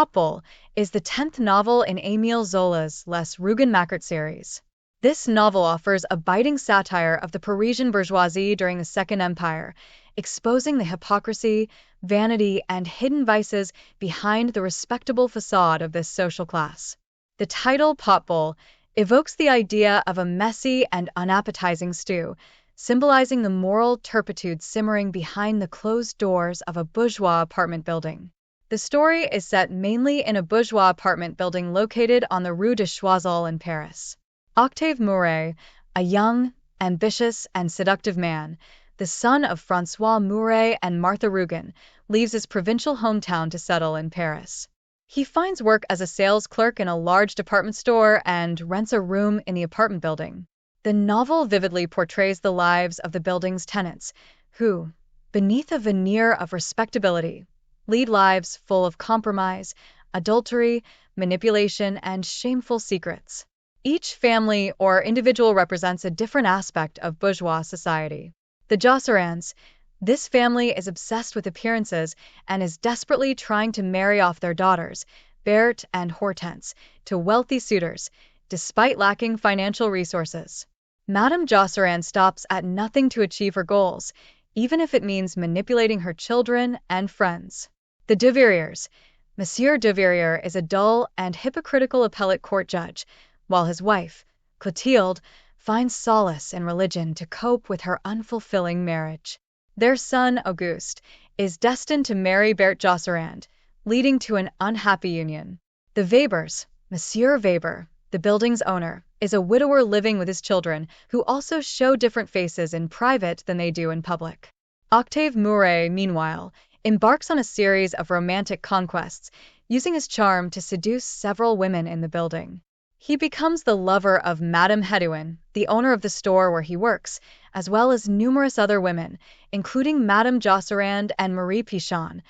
Bouille is the 10th novel in Emile Zola's Les Rougon-Macquart series. This novel offers a biting satire of the Parisian bourgeoisie during the Second Empire, exposing the hypocrisy, vanity, and hidden vices behind the respectable facade of this social class. The title, Bouille, evokes the idea of a messy and unappetizing stew, symbolizing the moral turpitude simmering behind the closed doors of a bourgeois apartment building. The story is set mainly in a bourgeois apartment building located on the Rue de Choiseul in Paris. Octave Mouret, a young, ambitious, and seductive man, the son of François Mouret and Martha Rougon, leaves his provincial hometown to settle in Paris. He finds work as a sales clerk in a large department store and rents a room in the apartment building. The novel vividly portrays the lives of the building's tenants, who, beneath a veneer of respectability, lead lives full of compromise, adultery, manipulation, and shameful secrets. Each family or individual represents a different aspect of bourgeois society. The Josserans, this family is obsessed with appearances and is desperately trying to marry off their daughters, Berthe and Hortense, to wealthy suitors, despite lacking financial resources. Madame Josseran stops at nothing to achieve her goals, even if it means manipulating her children and friends. The de Verrières. Monsieur de Verrières is a dull and hypocritical appellate court judge, while his wife, Clotilde, finds solace in religion to cope with her unfulfilling marriage. Their son, Auguste, is destined to marry Berthe Josserand, leading to an unhappy union. The Webers. Monsieur Weber, the building's owner, is a widower living with his children who also show different faces in private than they do in public. Octave Mouret, meanwhile, embarks on a series of romantic conquests, using his charm to seduce several women in the building. He becomes the lover of Madame Hédouin, the owner of the store where he works, as well as numerous other women, including Madame Josserand and Marie Pichon,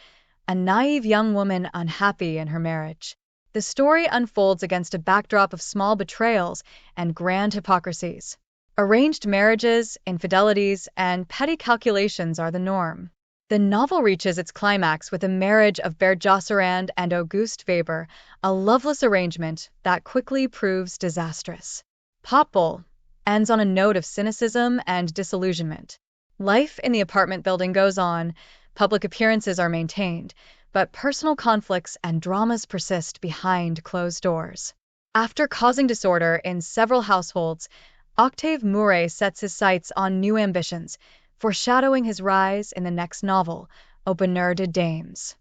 a naive young woman unhappy in her marriage. The story unfolds against a backdrop of small betrayals and grand hypocrisies. Arranged marriages, infidelities, and petty calculations are the norm. The novel reaches its climax with the marriage of Berthe Josserand and Auguste Weber, a loveless arrangement that quickly proves disastrous. Bouille ends on a note of cynicism and disillusionment. Life in the apartment building goes on, public appearances are maintained, but personal conflicts and dramas persist behind closed doors. After causing disorder in several households, Octave Mouret sets his sights on new ambitions, foreshadowing his rise in the next novel, Au Bonheur des Dames.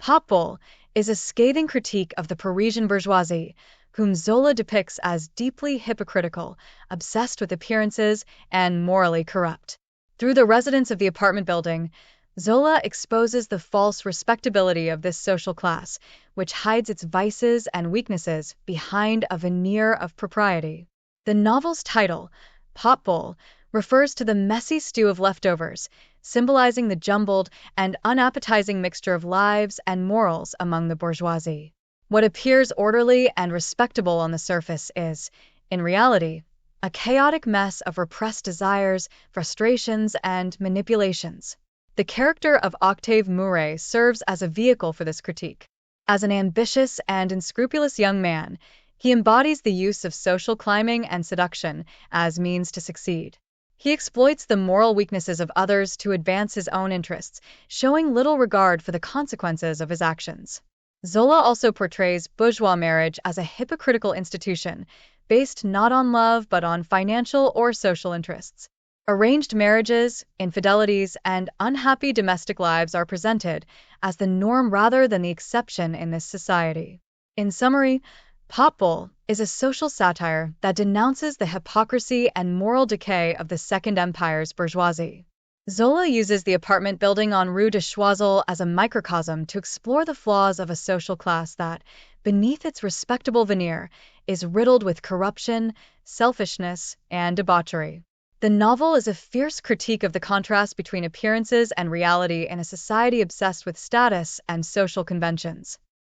Bouille is a scathing critique of the Parisian bourgeoisie, whom Zola depicts as deeply hypocritical, obsessed with appearances, and morally corrupt. Through the residents of the apartment building, Zola exposes the false respectability of this social class, which hides its vices and weaknesses behind a veneer of propriety. The novel's title, Bouille, refers to the messy stew of leftovers, symbolizing the jumbled and unappetizing mixture of lives and morals among the bourgeoisie. What appears orderly and respectable on the surface is, in reality, a chaotic mess of repressed desires, frustrations, and manipulations. The character of Octave Mouret serves as a vehicle for this critique. As an ambitious and unscrupulous young man, he embodies the use of social climbing and seduction as means to succeed. He exploits the moral weaknesses of others to advance his own interests, showing little regard for the consequences of his actions. Zola also portrays bourgeois marriage as a hypocritical institution, based not on love but on financial or social interests. Arranged marriages, infidelities, and unhappy domestic lives are presented as the norm rather than the exception in this society. In summary, Bouille is a social satire that denounces the hypocrisy and moral decay of the Second Empire's bourgeoisie. Zola uses the apartment building on Rue de Choiseul as a microcosm to explore the flaws of a social class that, beneath its respectable veneer, is riddled with corruption, selfishness, and debauchery. The novel is a fierce critique of the contrast between appearances and reality in a society obsessed with status and social conventions.